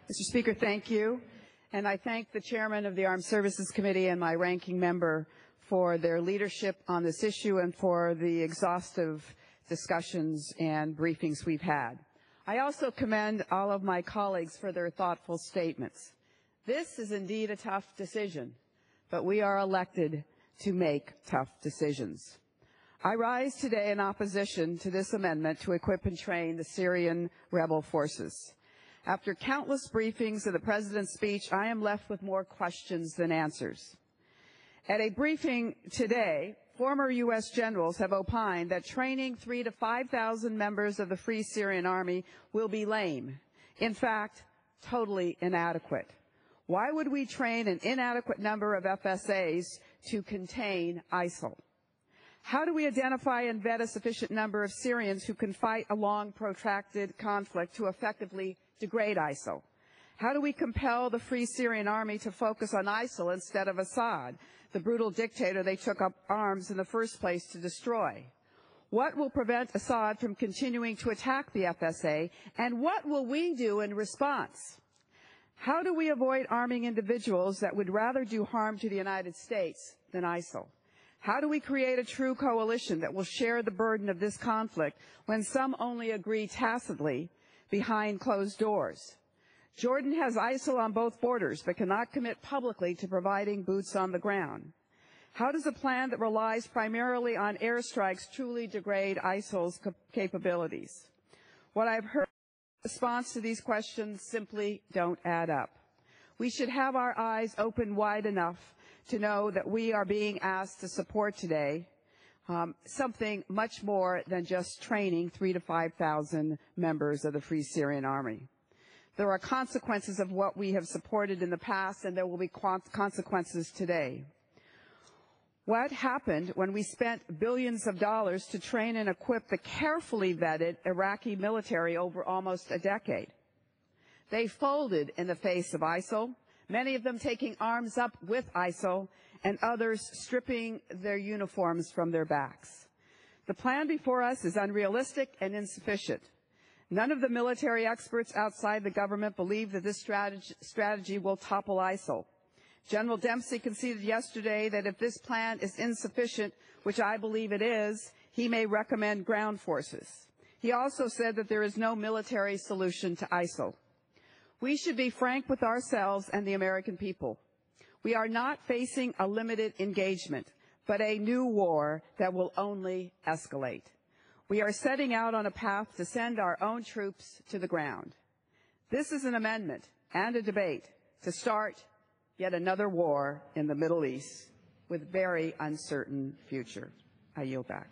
Mr. Speaker, thank you. And I thank the chairman of the Armed Services Committee and my ranking member for their leadership on this issue and for the exhaustive discussions and briefings we've had. I also commend all of my colleagues for their thoughtful statements. This is indeed a tough decision, but we are elected to make tough decisions. I rise today in opposition to this amendment to equip and train the Syrian rebel forces. After countless briefings of the President's speech, I am left with more questions than answers. At a briefing today, former U.S. generals have opined that training 3,000 to 5,000 members of the Free Syrian Army will be lame, in fact, totally inadequate. Why would we train an inadequate number of FSAs to contain ISIL? How do we identify and vet a sufficient number of Syrians who can fight a long, protracted conflict to effectively degrade ISIL? How do we compel the Free Syrian Army to focus on ISIL instead of Assad, the brutal dictator they took up arms in the first place to destroy? What will prevent Assad from continuing to attack the FSA, and what will we do in response? How do we avoid arming individuals that would rather do harm to the United States than ISIL? How do we create a true coalition that will share the burden of this conflict when some only agree tacitly behind closed doors? Jordan has ISIL on both borders but cannot commit publicly to providing boots on the ground. How does a plan that relies primarily on airstrikes truly degrade ISIL's capabilities? What I've heard in response to these questions simply don't add up. We should have our eyes open wide enough to know that we are being asked to support today something much more than just training 3,000 to 5,000 members of the Free Syrian Army. There are consequences of what we have supported in the past, and there will be consequences today. What happened when we spent billions of dollars to train and equip the carefully vetted Iraqi military over almost a decade? They folded in the face of ISIL, many of them taking arms up with ISIL, and others stripping their uniforms from their backs. The plan before us is unrealistic and insufficient. None of the military experts outside the government believe that this strategy will topple ISIL. General Dempsey conceded yesterday that if this plan is insufficient, which I believe it is, he may recommend ground forces. He also said that there is no military solution to ISIL. We should be frank with ourselves and the American people. We are not facing a limited engagement, but a new war that will only escalate. We are setting out on a path to send our own troops to the ground. This is an amendment and a debate to start yet another war in the Middle East with very uncertain future. I yield back.